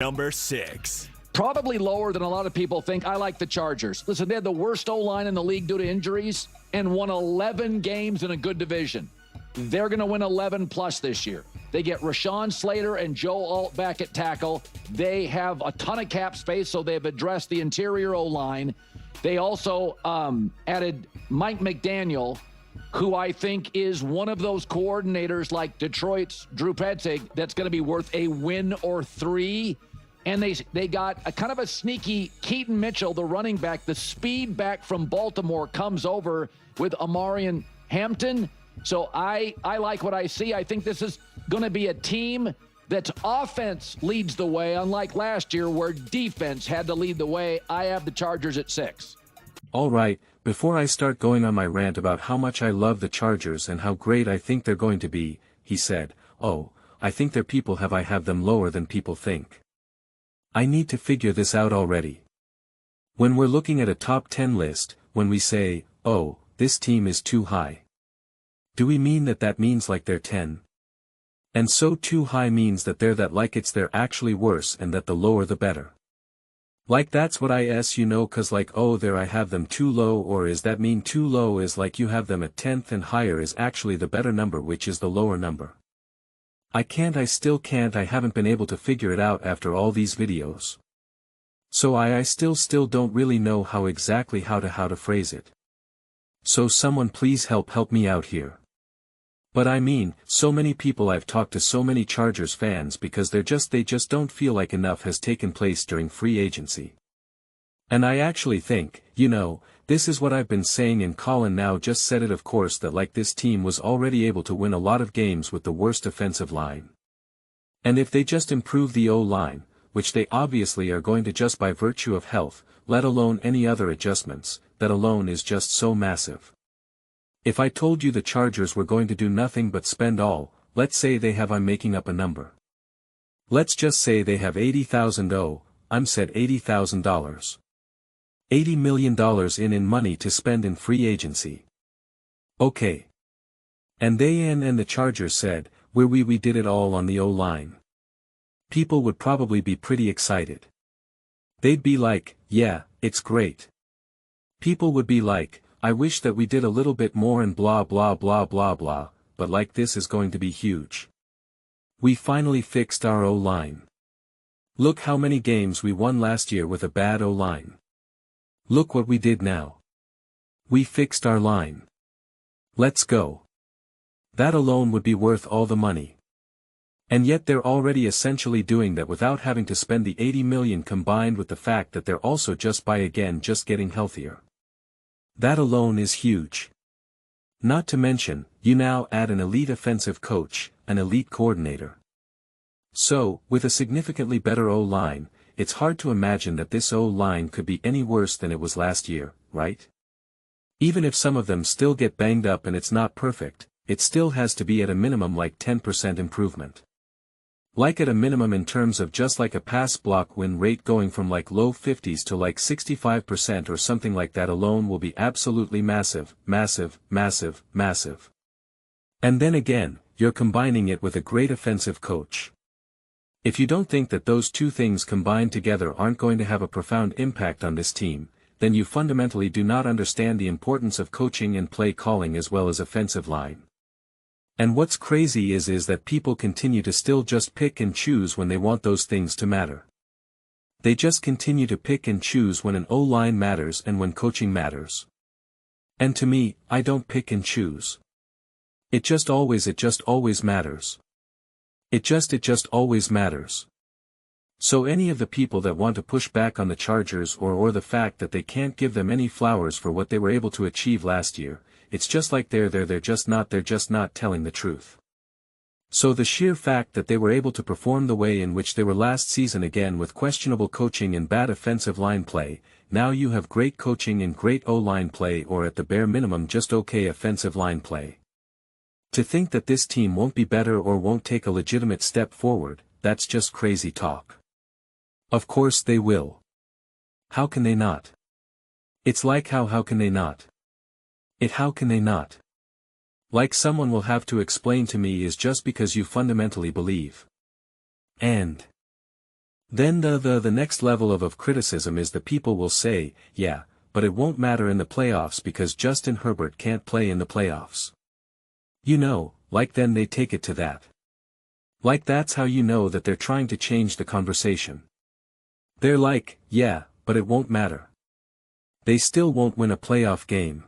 Number 6. Probably lower than a lot of people think. I like the Chargers. Listen, they had the worst O-line in the league due to injuries and won 11 games in a good division. They're going to win 11 plus this year. They get Rashawn Slater and Joe Alt back at tackle. They have a ton of cap space, so they've addressed the interior O-line. They also added Mike McDaniel, who I think is one of those coordinators like Detroit's Drew Petzing that's going to be worth a win or 3. And they got a kind of a sneaky Keaton Mitchell, the running back, the speed back from Baltimore, comes over with Amarian Hampton. So I like what I see. I think this is going to be a team that's offense leads the way, unlike last year where defense had to lead the way. I have the Chargers at 6. All right, before I start going on my rant about how much I love the Chargers and how great I think they're going to be, he said, "Oh, I think I have them lower than people think. I need to figure this out already. When we're looking at a top 10 list, when we say, oh, this team is too high. Do we mean that means like they're 10? And so too high means that they're actually worse and that the lower the better. Like that's what cause like oh there I have them too low, or is that mean too low is like you have them at 10th and higher is actually the better number, which is the lower number? I haven't been able to figure it out after all these videos. So I still don't really know how to phrase it. So someone please help me out here. But I mean, so many people I've talked to, so many Chargers fans, because they just don't feel like enough has taken place during free agency. And I actually think, this is what I've been saying, and Colin now just said it, of course, that like this team was already able to win a lot of games with the worst offensive line. And if they just improve the O-line, which they obviously are going to just by virtue of health, let alone any other adjustments, that alone is just so massive. If I told you the Chargers were going to do nothing but spend all, let's say they have, I'm making up a number. Let's just say they have $80,000, $80 million in money to spend in free agency. Okay. And the Chargers said, we did it all on the O-line. People would probably be pretty excited. They'd be like, yeah, it's great. People would be like, I wish that we did a little bit more and blah blah blah blah blah, but like this is going to be huge. We finally fixed our O-line. Look how many games we won last year with a bad O-line. Look what we did now. We fixed our line. Let's go. That alone would be worth all the money. And yet they're already essentially doing that without having to spend the $80 million, combined with the fact that they're also just getting healthier. That alone is huge. Not to mention, you now add an elite offensive coach, an elite coordinator. So, with a significantly better O-line, it's hard to imagine that this O-line could be any worse than it was last year, right? Even if some of them still get banged up and it's not perfect, it still has to be at a minimum like 10% improvement. Like at a minimum in terms of just like a pass block win rate going from like low 50s to like 65% or something like that alone will be absolutely massive, massive, massive, massive. And then again, you're combining it with a great offensive coach. If you don't think that those two things combined together aren't going to have a profound impact on this team, then you fundamentally do not understand the importance of coaching and play calling as well as offensive line. And what's crazy is that people continue to still just pick and choose when they want those things to matter. They just continue to pick and choose when an O-line matters and when coaching matters. And to me, I don't pick and choose. It just always matters. It just always matters. So any of the people that want to push back on the Chargers or the fact that they can't give them any flowers for what they were able to achieve last year, it's just like they're just not telling the truth. So the sheer fact that they were able to perform the way in which they were last season, again with questionable coaching and bad offensive line play, now you have great coaching and great O-line play, or at the bare minimum just okay offensive line play. To think that this team won't be better or won't take a legitimate step forward, that's just crazy talk. Of course they will. How can they not? It's like how can they not? How can they not? Like someone will have to explain to me is just because you fundamentally believe. And Then the next level of criticism is the people will say, yeah, but it won't matter in the playoffs because Justin Herbert can't play in the playoffs. You know, like then they take it to that. Like that's how you know that they're trying to change the conversation. They're like, yeah, but it won't matter. They still won't win a playoff game.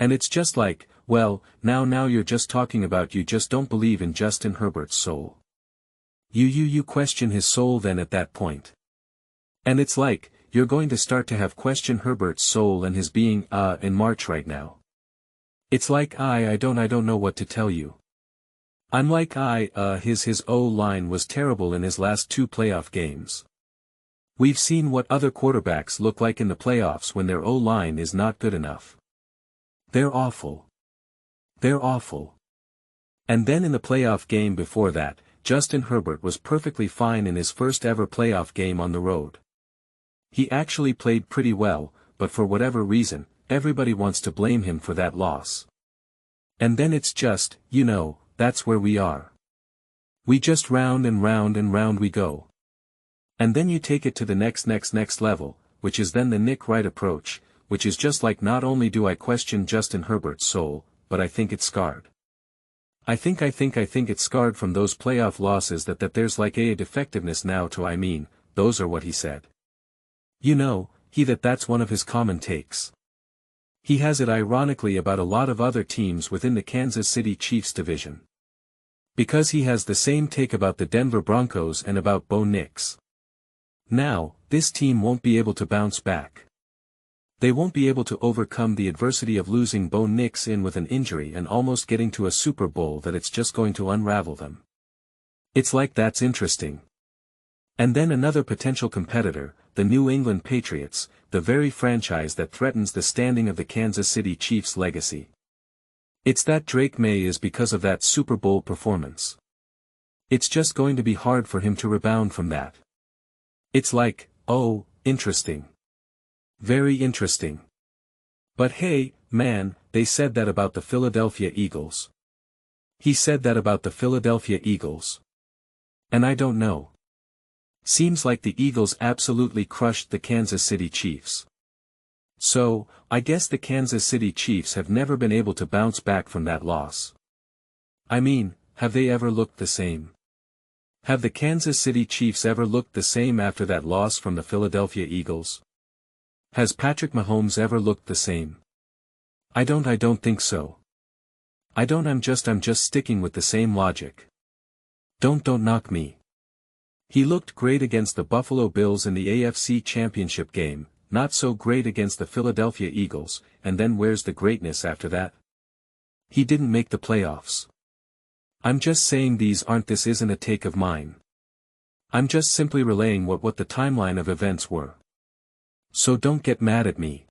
And it's just like, well, now you're just talking about you just don't believe in Justin Herbert's soul. You question his soul then at that point. And it's like, you're going to start to have question Herbert's soul and his being, in March right now. It's like I don't know what to tell you. I'm like his O-line was terrible in his last 2 playoff games. We've seen what other quarterbacks look like in the playoffs when their O-line is not good enough. They're awful. They're awful. And then in the playoff game before that, Justin Herbert was perfectly fine in his first ever playoff game on the road. He actually played pretty well, but for whatever reason, everybody wants to blame him for that loss. And then it's just, you know, that's where we are. We just round and round and round we go. And then you take it to the next level, which is then the Nick Wright approach, which is just like not only do I question Justin Herbert's soul, but I think it's scarred. I think it's scarred from those playoff losses that there's like a defectiveness now to those are what he said. You know, that's one of his common takes. He has it ironically about a lot of other teams within the Kansas City Chiefs division. Because he has the same take about the Denver Broncos and about Bo Nix. Now, this team won't be able to bounce back. They won't be able to overcome the adversity of losing Bo Nix in with an injury and almost getting to a Super Bowl that it's just going to unravel them. It's like that's interesting. And then another potential competitor, the New England Patriots, the very franchise that threatens the standing of the Kansas City Chiefs' legacy. It's that Drake May is because of that Super Bowl performance. It's just going to be hard for him to rebound from that. It's like, oh, interesting. Very interesting. But hey, man, they said that about the Philadelphia Eagles. He said that about the Philadelphia Eagles. And I don't know. Seems like the Eagles absolutely crushed the Kansas City Chiefs. So, I guess the Kansas City Chiefs have never been able to bounce back from that loss. I mean, have they ever looked the same? Have the Kansas City Chiefs ever looked the same after that loss from the Philadelphia Eagles? Has Patrick Mahomes ever looked the same? I don't think so. I'm just sticking with the same logic. Don't knock me. He looked great against the Buffalo Bills in the AFC Championship game, not so great against the Philadelphia Eagles, and then where's the greatness after that? He didn't make the playoffs. I'm just saying this isn't a take of mine. I'm just simply relaying what the timeline of events were. So don't get mad at me.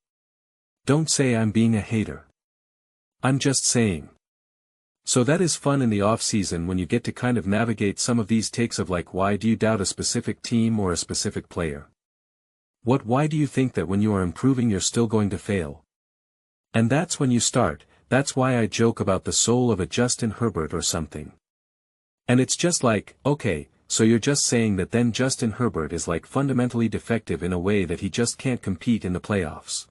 Don't say I'm being a hater. I'm just saying. So that is fun in the off-season when you get to kind of navigate some of these takes of like why do you doubt a specific team or a specific player? Why do you think that when you are improving you're still going to fail? And that's when you start, that's why I joke about the soul of a Justin Herbert or something. And it's just like, okay, so you're just saying that then Justin Herbert is like fundamentally defective in a way that he just can't compete in the playoffs.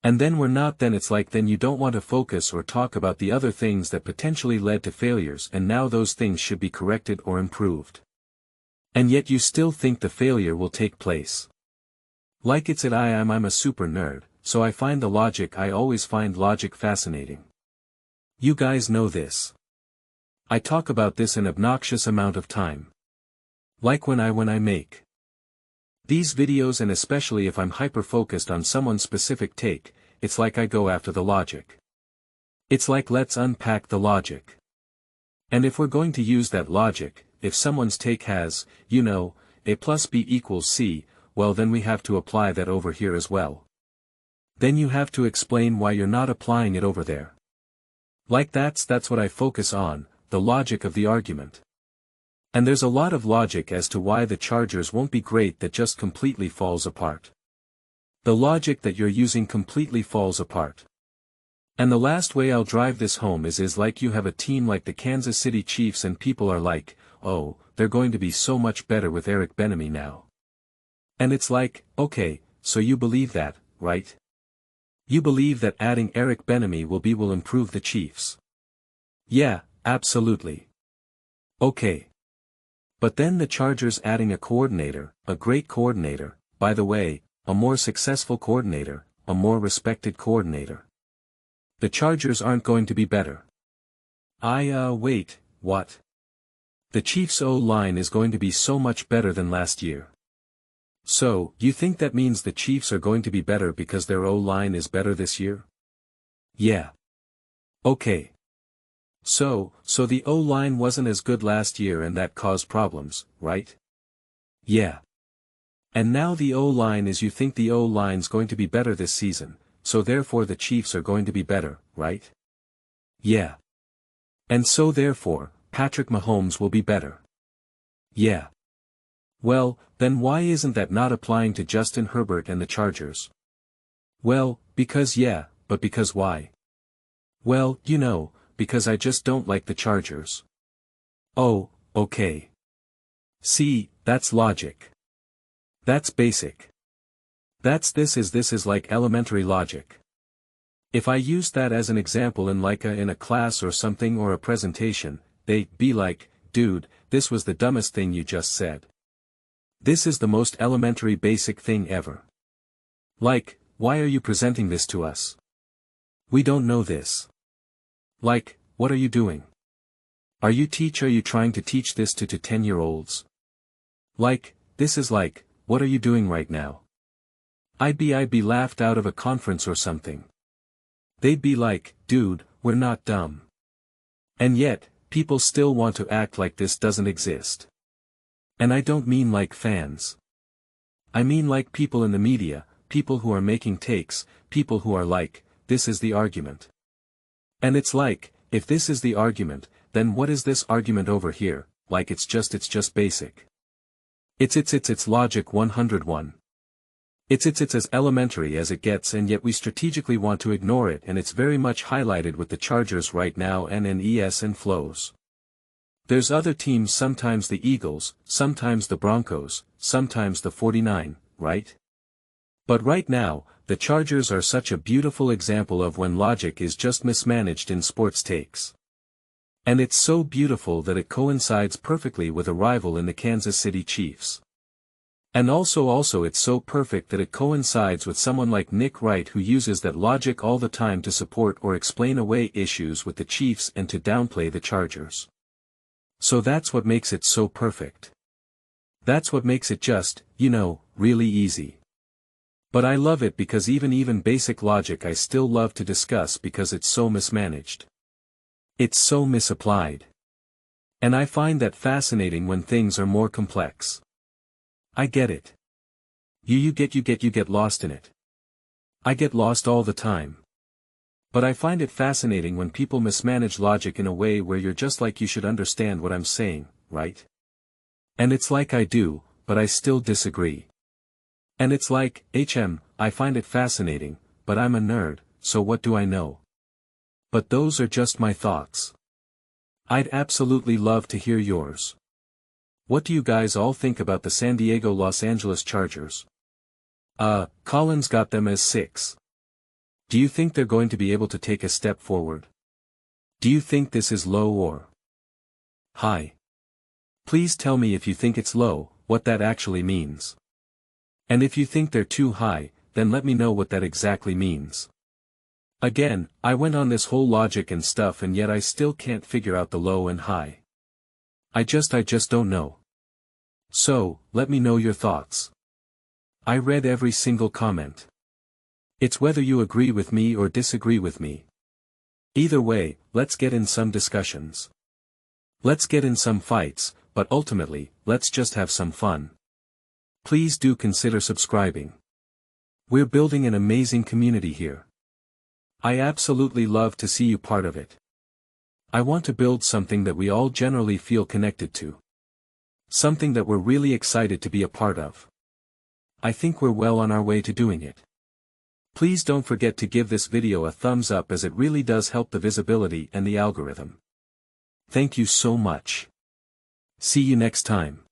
And then we're not then it's like then you don't want to focus or talk about the other things that potentially led to failures and now those things should be corrected or improved. And yet you still think the failure will take place. Like it's I'm a super nerd, so I find the logic I always find logic fascinating. You guys know this. I talk about this an obnoxious amount of time. Like when I make these videos and especially if I'm hyper-focused on someone's specific take, it's like I go after the logic. It's like let's unpack the logic. And if we're going to use that logic, if someone's take has, you know, A plus B equals C, well then we have to apply that over here as well. Then you have to explain why you're not applying it over there. Like that's what I focus on, the logic of the argument. And there's a lot of logic as to why the Chargers won't be great that just completely falls apart. The logic that you're using completely falls apart. And the last way I'll drive this home is like you have a team like the Kansas City Chiefs and people are like, oh, they're going to be so much better with Eric Bieniemy now. And it's like, okay, so you believe that, right? You believe that adding Eric Bieniemy will improve the Chiefs. Yeah, absolutely. Okay. But then the Chargers adding a coordinator, a great coordinator, by the way, a more successful coordinator, a more respected coordinator. The Chargers aren't going to be better. Wait, what? The Chiefs' O-line is going to be so much better than last year. So, you think that means the Chiefs are going to be better because their O-line is better this year? Yeah. Okay. So the O-line wasn't as good last year and that caused problems, right? Yeah. And now the O-line is, you think the O-line's going to be better this season, so therefore the Chiefs are going to be better, right? Yeah. And so therefore, Patrick Mahomes will be better. Yeah. Well, then why isn't that not applying to Justin Herbert and the Chargers? Well, because yeah, but because why? Well, because I just don't like the Chargers. Oh, okay. See, that's logic. That's basic. This is like elementary logic. If I used that as an example in a class or something or a presentation, they'd be like, dude, this was the dumbest thing you just said. This is the most elementary basic thing ever. Like, why are you presenting this to us? We don't know this. Like, what are you doing? Are you trying to teach this to 10-year-olds? Like, this is like, what are you doing right now? I'd be laughed out of a conference or something. They'd be like, dude, we're not dumb. And yet, people still want to act like this doesn't exist. And I don't mean like fans. I mean like people in the media, people who are making takes, people who are like, this is the argument. And it's like, if this is the argument, then what is this argument over here? Like it's just basic. It's logic 101. It's as elementary as it gets, and yet we strategically want to ignore it, and it's very much highlighted with the Chargers right now and in ESPN flows. There's other teams, sometimes the Eagles, sometimes the Broncos, sometimes the 49, right? But right now, the Chargers are such a beautiful example of when logic is just mismanaged in sports takes. And it's so beautiful that it coincides perfectly with a rival in the Kansas City Chiefs. And also it's so perfect that it coincides with someone like Nick Wright, who uses that logic all the time to support or explain away issues with the Chiefs and to downplay the Chargers. So that's what makes it so perfect. That's what makes it just, really easy. But I love it because even basic logic I still love to discuss because it's so mismanaged. It's so misapplied. And I find that fascinating when things are more complex. I get it. You get lost in it. I get lost all the time. But I find it fascinating when people mismanage logic in a way where you're just like, you should understand what I'm saying, right? And it's like I do, but I still disagree. And it's like, I find it fascinating, but I'm a nerd, so what do I know? But those are just my thoughts. I'd absolutely love to hear yours. What do you guys all think about the San Diego-Los Angeles Chargers? Colin's got them as 6. Do you think they're going to be able to take a step forward? Do you think this is low or high? Please tell me if you think it's low, what that actually means. And if you think they're too high, then let me know what that exactly means. Again, I went on this whole logic and stuff, and yet I still can't figure out the low and high. I just don't know. So, let me know your thoughts. I read every single comment. It's whether you agree with me or disagree with me. Either way, let's get in some discussions. Let's get in some fights, but ultimately, let's just have some fun. Please do consider subscribing. We're building an amazing community here. I absolutely love to see you part of it. I want to build something that we all generally feel connected to. Something that we're really excited to be a part of. I think we're well on our way to doing it. Please don't forget to give this video a thumbs up, as it really does help the visibility and the algorithm. Thank you so much. See you next time.